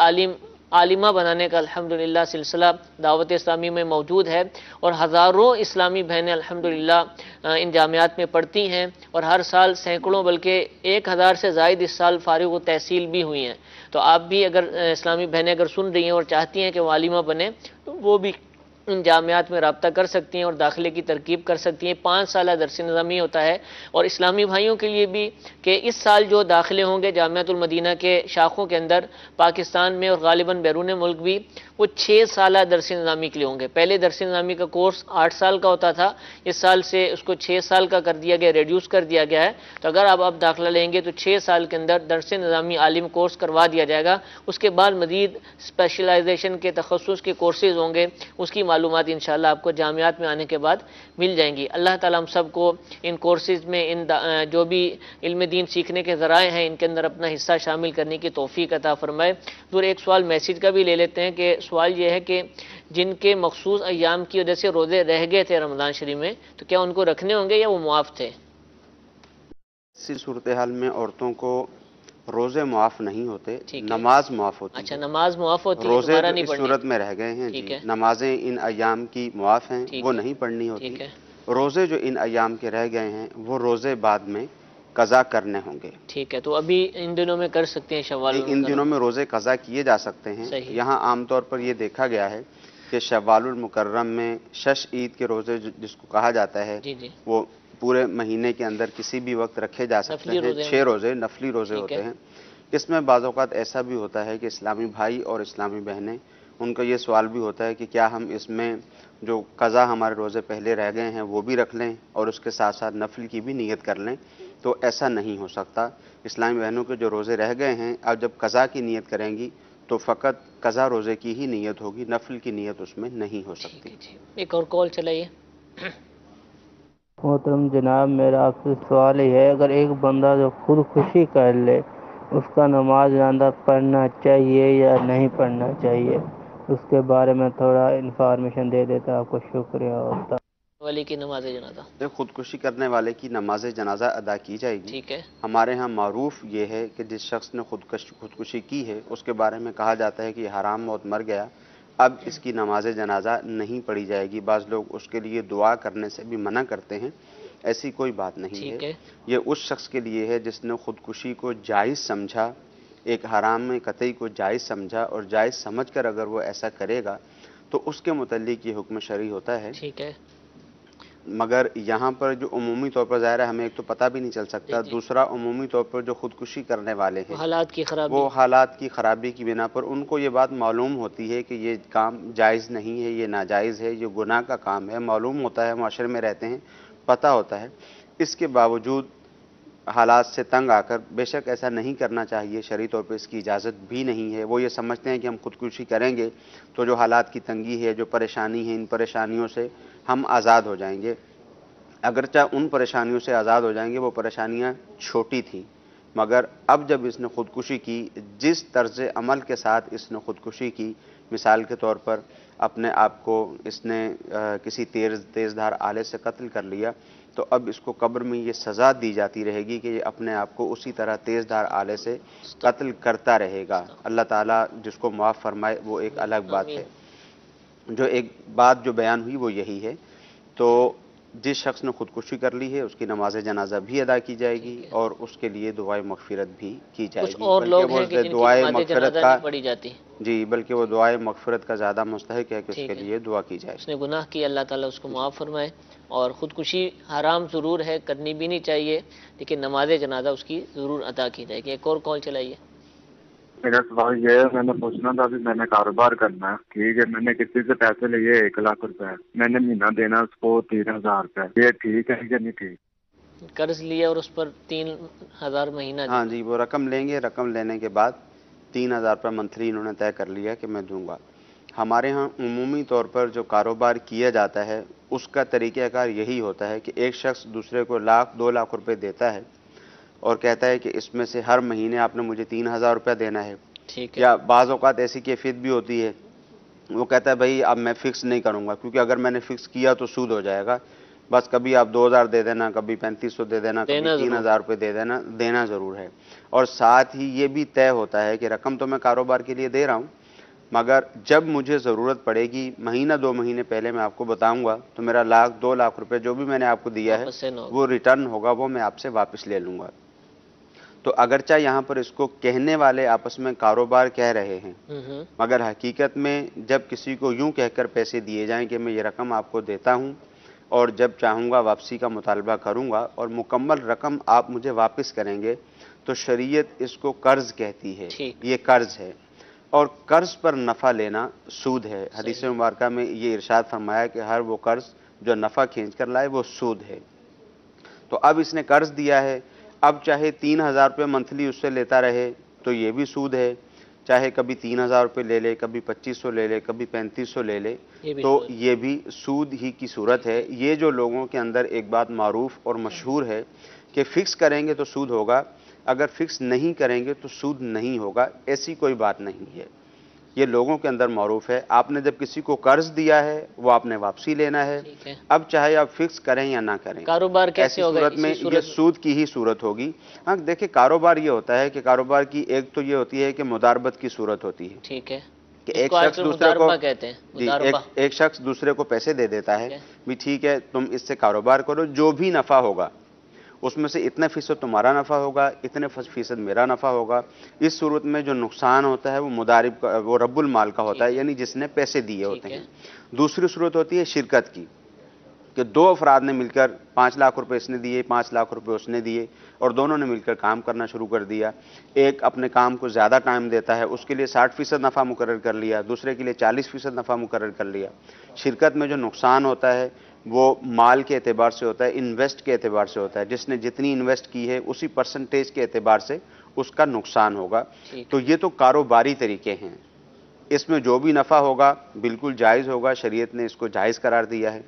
عالمہ بنانے کا الحمدللہ سلسلہ دعوت اسلامی میں موجود ہے، اور ہزاروں اسلامی بہنیں الحمدللہ ان جامعات میں پڑھتی ہیں، اور ہر سال سینکڑوں بلکہ 1000 سے زائد اس سال فارغ و تحصیل بھی ہوئی ہیں۔ تو آپ بھی اگر اسلامی بہنیں اگر سن رہی ہیں اور چاہتی ہیں کہ وہ عالمہ بنیں تو وہ بھی ان جامعات میں رابطہ کر سکتی ہیں اور داخلے کی ترکیب کر سکتی ہیں۔ 5 سالہ درس نظامی ہوتا ہے، اور اسلامی بھائیوں کے لیے بھی کہ اس سال جو داخلے ہوں گے جامعۃ المدینہ کے شاخوں کے اندر پاکستان میں اور غالباً بیرون ملک بھی، وہ 6 سالہ درس نظامی کے لیے ہوں گے۔ پہلے درس نظامی کا کورس 8 سال کا ہوتا تھا، اس سال سے اس کو 6 سال کا کر دیا گیا، ریڈیوس کر دیا گیا ہے۔ تو اگر آپ داخلہ لیں گے تو 6 سال کے اندر درس نظامی عالم کورس کروا دیا جائے گا۔ اس کے بعد مزید اسپیشلائزیشن کے تخصص کے کورسز ہوں گے، اس کی معلومات انشاءاللہ آپ کو جامعات میں آنے کے بعد مل جائیں گی۔ اللہ تعالیٰ ہم سب کو ان کورسز میں جو بھی علم دین سیکھنے کے ذرائع ہیں ان کے اندر اپنا حصہ شامل کرنے کی توفیق عطا فرمائے۔ دور ایک سوال میسیج کا بھی لے لیتے ہیں کہ سوال یہ ہے کہ جن کے مخصوص ایام کی وجہ سے روزے رہ گئے تھے رمضان شریف میں تو کیا ان کو رکھنے ہوں گے یا وہ معاف تھے؟ اسی صورتحال میں عورتوں کو روزے معاف نہیں ہوتے، نماز معاف ہوتی ہے۔ اچھا نماز معاف ہوتی ہے، روزے دوبارہ جو نہیں اس پڑھنی؟ صورت میں رہ گئے ہیں ٹھیک جی، ہے، نمازیں ان ایام کی معاف ہیں، وہ نہیں پڑھنی ہوتی۔ ٹھیک ہے، روزے جو ان ایام کے رہ گئے ہیں وہ روزے بعد میں قضا کرنے ہوں گے۔ ٹھیک ہے، تو ابھی ان دنوں میں کر سکتے ہیں شوال ان دنوں میں روزے قضا کیے جا سکتے ہیں۔ صحیح۔ یہاں عام طور پر یہ دیکھا گیا ہے کہ شوال المکرم میں شش عید کے روزے جس کو کہا جاتا ہے جی جی وہ پورے مہینے کے اندر کسی بھی وقت رکھے جا سکتے نفلی ہیں۔ روزے 6 روزے نفلی روزے ٹھیک ہوتے ہے۔ ہیں۔ اس میں بعض اوقات ایسا بھی ہوتا ہے کہ اسلامی بھائی اور اسلامی بہنیں ان کا یہ سوال بھی ہوتا ہے کہ کیا ہم اس میں جو قضا ہمارے روزے پہلے رہ گئے ہیں وہ بھی رکھ لیں اور اس کے ساتھ ساتھ نفل کی بھی نیت کر لیں؟ تو ایسا نہیں ہو سکتا۔ اسلامی بہنوں کے جو روزے رہ گئے ہیں اب جب قضا کی نیت کریں گی تو فقط قضا روزے کی ہی نیت ہوگی، نفل کی نیت اس میں نہیں ہو سکتی۔ ایک اور کال چلائیے۔ محترم جناب، میرا آپ سے سوال یہ ہے، اگر ایک بندہ جو خودکشی کر لے اس کا نماز جنازہ پڑھنا چاہیے یا نہیں پڑھنا چاہیے؟ اس کے بارے میں تھوڑا انفارمیشن دے دیتا آپ کو شکریہ ہوتا۔ والی کی نماز جنازہ؟ خودکشی کرنے والے کی نماز جنازہ ادا کی جائے گی۔ ٹھیک ہے، ہمارے ہاں معروف یہ ہے کہ جس شخص نے خودکشی کی ہے اس کے بارے میں کہا جاتا ہے کہ یہ حرام موت مر گیا، اب اس کی نماز جنازہ نہیں پڑھی جائے گی۔ بعض لوگ اس کے لیے دعا کرنے سے بھی منع کرتے ہیں، ایسی کوئی بات نہیں ٹھیک ہے۔ ہے، یہ اس شخص کے لیے ہے جس نے خودکشی کو جائز سمجھا، ایک حرام میں قطعی کو جائز سمجھا، اور جائز سمجھ کر اگر وہ ایسا کرے گا تو اس کے متعلق یہ حکم شرعی ہوتا ہے۔ ٹھیک ہے، مگر یہاں پر جو عمومی طور پر ظاہر ہے ہمیں ایک تو پتہ بھی نہیں چل سکتا، جی، دوسرا عمومی طور پر جو خودکشی کرنے والے ہیں حالات کی خرابی، وہ حالات کی خرابی کی بنا پر ان کو یہ بات معلوم ہوتی ہے کہ یہ کام جائز نہیں ہے، یہ ناجائز ہے، یہ گناہ کا کام ہے، معلوم ہوتا ہے، معاشرے میں رہتے ہیں، پتہ ہوتا ہے، اس کے باوجود حالات سے تنگ آ کر بے شک ایسا نہیں کرنا چاہیے، شرعی طور پہ اس کی اجازت بھی نہیں ہے۔ وہ یہ سمجھتے ہیں کہ ہم خودکشی کریں گے تو جو حالات کی تنگی ہے، جو پریشانی ہے، ان پریشانیوں سے ہم آزاد ہو جائیں گے۔ اگرچہ ان پریشانیوں سے آزاد ہو جائیں گے، وہ پریشانیاں چھوٹی تھیں، مگر اب جب اس نے خودکشی کی، جس طرز عمل کے ساتھ اس نے خودکشی کی، مثال کے طور پر اپنے آپ کو اس نے کسی تیز دھار آلے سے قتل کر لیا، تو اب اس کو قبر میں یہ سزا دی جاتی رہے گی کہ یہ اپنے آپ کو اسی طرح تیز دھار آلے سے قتل کرتا رہے گا۔ اللہ تعالیٰ جس کو معاف فرمائے وہ ایک الگ بات ہے۔ جو ایک بات جو بیان ہوئی وہ یہی ہے، تو جس شخص نے خودکشی کر لی ہے اس کی نماز جنازہ بھی ادا کی جائے گی اور اس کے لیے دعائے مغفرت بھی کی جائے کچھ گی، اور لوگ بلکہ وہ ہیں کہ جن کی دعائے نماز مغفرت جنازہ کا نہیں پڑھی جاتی، جی بلکہ وہ دعائے مغفرت کا زیادہ مستحق ہے کہ اس ٹھیک کے ہے، لیے دعا کی جائے۔ اس نے گناہ کیا، اللہ تعالیٰ اس کو معاف فرمائے۔ اور خودکشی حرام ضرور ہے، کرنی بھی نہیں چاہیے، لیکن نماز جنازہ اس کی ضرور ادا کی جائے گی۔ ایک اور کال چلائیے۔ میرا سوال یہ ہے، میں نے پوچھنا تھا کہ میں نے کاروبار کرنا ہے، ٹھیک ہے، میں نے کسی سے پیسے لیے 1,00,000 روپے، میں نے مہینہ دینا اس کو 3,000 روپے، یہ ٹھیک ہے کہ نہیں ٹھیک؟ قرض لیا اور اس پر 3,000 مہینہ ہاں دینا۔ جی، وہ رقم لیں گے، رقم لینے کے بعد 3,000 روپے منتھلی انہوں نے طے کر لیا کہ میں دوں گا۔ ہمارے ہاں عمومی طور پر جو کاروبار کیا جاتا ہے اس کا طریقہ کار یہی ہوتا ہے کہ ایک شخص دوسرے کو 1,00,000 2,00,000 روپے دیتا ہے اور کہتا ہے کہ اس میں سے ہر مہینے آپ نے مجھے 3,000 روپے دینا ہے، ٹھیک ہے، یا بعض اوقات ایسی کیفیت بھی ہوتی ہے وہ کہتا ہے بھائی اب میں فکس نہیں کروں گا، کیونکہ اگر میں نے فکس کیا تو سود ہو جائے گا، بس کبھی آپ 2,000 دے دینا، کبھی 3,500 دے دینا، کبھی دینا ضرور 3,000 روپے دے دینا، دینا ضرور ہے۔ اور ساتھ ہی یہ بھی طے ہوتا ہے کہ رقم تو میں کاروبار کے لیے دے رہا ہوں، مگر جب مجھے ضرورت پڑے گی مہینہ 2 مہینے پہلے میں آپ کو بتاؤں گا تو میرا 1,00,000 2,00,000 روپے جو بھی میں نے آپ کو دیا ہے واپس سے نہ ہوگا۔ وہ ریٹرن ہوگا، وہ میں آپ سے واپس لے لوں گا۔ تو اگرچہ یہاں پر اس کو کہنے والے آپس میں کاروبار کہہ رہے ہیں، مگر حقیقت میں جب کسی کو یوں کہہ کر پیسے دیے جائیں کہ میں یہ رقم آپ کو دیتا ہوں اور جب چاہوں گا واپسی کا مطالبہ کروں گا اور مکمل رقم آپ مجھے واپس کریں گے، تو شریعت اس کو قرض کہتی ہے، ٹھیک، یہ قرض ہے، اور قرض پر نفع لینا سود ہے۔ حدیث مبارکہ میں یہ ارشاد فرمایا کہ ہر وہ قرض جو نفع کھینچ کر لائے وہ سود ہے۔ تو اب اس نے قرض دیا ہے، اب چاہے 3,000 روپے منتھلی اس سے لیتا رہے تو یہ بھی سود ہے، چاہے کبھی 3,000 روپے لے لے، کبھی 2,500 لے لے، کبھی 3,500 لے لے، یہ بھی تو سود۔ یہ بھی سود ہی کی صورت ہے۔ یہ جو لوگوں کے اندر ایک بات معروف اور مشہور ہے کہ فکس کریں گے تو سود ہوگا، اگر فکس نہیں کریں گے تو سود نہیں ہوگا، ایسی کوئی بات نہیں ہے، یہ لوگوں کے اندر معروف ہے۔ آپ نے جب کسی کو قرض دیا ہے وہ آپ نے واپسی لینا ہے، ٹھیک ہے، اب چاہے آپ فکس کریں یا نہ کریں، کاروبار ایسی کیسے ہوگا صورت میں اسی یہ صورت؟ سود کی ہی صورت ہوگی۔ ہاں دیکھیں، کاروبار یہ ہوتا ہے کہ کاروبار کی ایک تو یہ ہوتی ہے کہ مداربت کی صورت ہوتی ہے ٹھیک ہے، کہ اس ایک کو آج شخص کل دوسرے کو مداربہ کہتے ہیں، جی مداربہ، ایک شخص دوسرے کو پیسے دے دیتا ہے، ٹھیک ہے، بھی ٹھیک ہے تم اس سے کاروبار کرو، جو بھی نفع ہوگا اس میں سے اتنے فیصد تمہارا نفع ہوگا، اتنے فیصد میرا نفع ہوگا۔ اس صورت میں جو نقصان ہوتا ہے وہ مضارب کا، وہ رب المال کا ہوتا ہے، یعنی جس نے پیسے دیے ہوتے ٹھیک ہے، ہیں۔ دوسری صورت ہوتی ہے شرکت کی، کہ 2 افراد نے مل کر 5,00,000 روپے اس نے دیے، 5,00,000 روپے اس نے دیے، اور دونوں نے مل کر کام کرنا شروع کر دیا۔ ایک اپنے کام کو زیادہ ٹائم دیتا ہے، اس کے لیے 60% نفع مقرر کر لیا، دوسرے کے لیے 40% نفع مقرر کر لیا۔ شرکت میں جو نقصان ہوتا ہے وہ مال کے اعتبار سے ہوتا ہے، انویسٹ کے اعتبار سے ہوتا ہے، جس نے جتنی انویسٹ کی ہے اسی پرسنٹیج کے اعتبار سے اس کا نقصان ہوگا۔ ٹھیک، تو یہ تو کاروباری طریقے ہیں، اس میں جو بھی نفع ہوگا بالکل جائز ہوگا، شریعت نے اس کو جائز قرار دیا ہے۔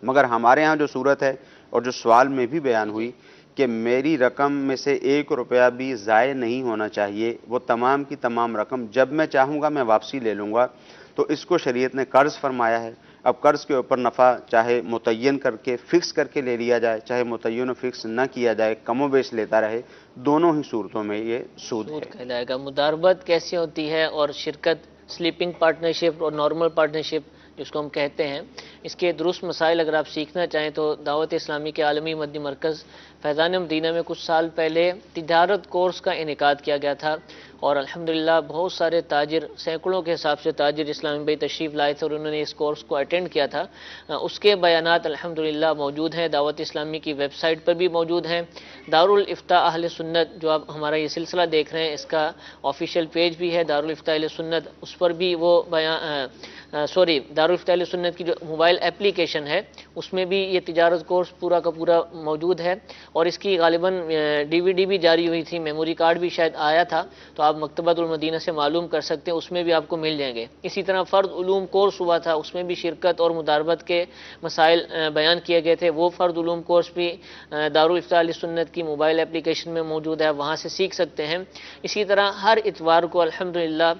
مگر ہمارے ہاں جو صورت ہے اور جو سوال میں بھی بیان ہوئی کہ میری رقم میں سے 1 روپیہ بھی ضائع نہیں ہونا چاہیے، وہ تمام کی تمام رقم جب میں چاہوں گا میں واپسی لے لوں گا، تو اس کو شریعت نے قرض فرمایا ہے۔ اب قرض کے اوپر نفع چاہے متعین کر کے فکس کر کے لے لیا جائے، چاہے متعین و فکس نہ کیا جائے، کم و بیش لیتا رہے، دونوں ہی صورتوں میں یہ سود ہے۔ کہلائے گا۔ مداربت کیسی ہوتی ہے اور شرکت، سلیپنگ پارٹنرشپ اور نارمل پارٹنرشپ جس کو ہم کہتے ہیں، اس کے درست مسائل اگر آپ سیکھنا چاہیں تو دعوت اسلامی کے عالمی مدنی مرکز فیضان مدینہ میں کچھ سال پہلے تجارت کورس کا انعقاد کیا گیا تھا، اور الحمدللہ بہت سارے تاجر، سینکڑوں کے حساب سے تاجر اسلامی بھائی تشریف لائے تھے اور انہوں نے اس کورس کو اٹینڈ کیا تھا۔ اس کے بیانات الحمدللہ موجود ہیں، دعوت اسلامی کی ویب سائٹ پر بھی موجود ہیں۔ دارالافتاء اہل سنت جو آپ ہمارا یہ سلسلہ دیکھ رہے ہیں، اس کا آفیشیل پیج بھی ہے دارالافتاء اہل سنت، اس پر بھی وہ دارالافتاء اہل سنت کی جو موبائل اپلیکیشن ہے اس میں بھی یہ تجارت کورس پورا کا پورا موجود ہے، اور اس کی غالباً ڈی وی ڈی بھی جاری ہوئی تھی، میموری کارڈ بھی شاید آیا تھا، تو آپ مکتبۃ المدینہ سے معلوم کر سکتے ہیں، اس میں بھی آپ کو مل جائیں گے۔ اسی طرح فرد علوم کورس ہوا تھا، اس میں بھی شرکت اور مداربت کے مسائل بیان کیے گئے تھے، وہ فرد علوم کورس بھی دارالافتاء اہل سنت کی موبائل اپلیکیشن میں موجود ہے، وہاں سے سیکھ سکتے ہیں۔ اسی طرح ہر اتوار کو الحمدللہ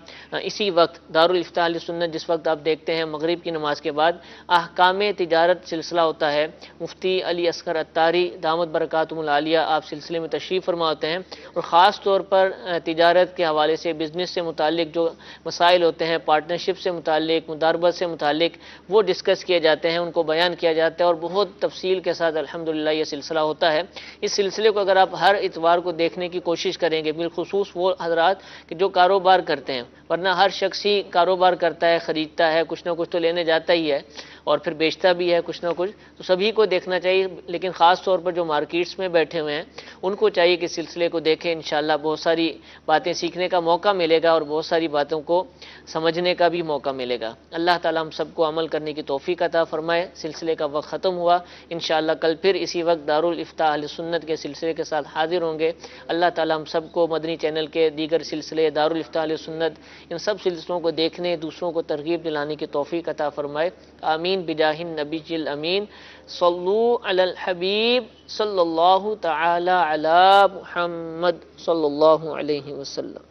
اسی وقت دارالافتاء اہل سنت جس وقت آپ دیکھتے ہیں مغرب کی نماز کے بعد احکام تجارت سلسلہ ہوتا ہے، مفتی علی اصغر عطاری دامت برکاتہم العالیہ آپ سلسلے میں تشریف فرما ہوتے ہیں، اور خاص طور پر تجارت کے حوالے سے، بزنس سے متعلق جو مسائل ہوتے ہیں، پارٹنرشپ سے متعلق، مداربت سے متعلق، وہ ڈسکس کیے جاتے ہیں، ان کو بیان کیا جاتا ہے، اور بہت تفصیل کے ساتھ الحمدللہ یہ سلسلہ ہوتا ہے۔ اس سلسلے کو اگر آپ ہر اتوار کو دیکھنے کی کوشش کریں گے، بالخصوص وہ حضرات کہ جو کاروبار کرتے ہیں، ورنہ ہر شخص ہی کاروبار کرتا ہے، خریدتا ہے، کچھ نہ کچھ تو لینے جاتا ہی ہے اور پھر بیچتا بھی ہے کچھ نہ کچھ، تو سبھی کو دیکھنا چاہیے، لیکن خاص طور پر جو مارکیٹس میں بیٹھے ہوئے ہیں ان کو چاہیے کہ سلسلے کو دیکھیں، انشاءاللہ بہت ساری باتیں سیکھنے کا موقع ملے گا اور بہت ساری باتوں کو سمجھنے کا بھی موقع ملے گا۔ اللہ تعالیٰ ہم سب کو عمل کرنے کی توفیق عطا فرمائے۔ سلسلے کا وقت ختم ہوا، انشاءاللہ کل پھر اسی وقت دارالافتاء اہل سنت کے سلسلے کے ساتھ حاضر ہوں گے۔ اللہ تعالیٰ ہم سب کو مدنی چینل کے دیگر سلسلے، دارالافتاء اہل سنت، ان سب سلسلوں کو دیکھنے، دوسروں کو ترغیب دلانے کی توفیق عطا فرمائے۔ آمین بجاہ النبی الامین۔ صلو علی الحبیب صلی اللہ تعالی علی محمد صلی اللہ علیہ وسلم۔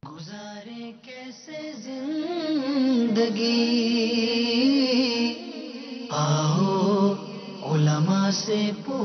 گزارے کیسے زندگی، آؤ علماء سے پوچھ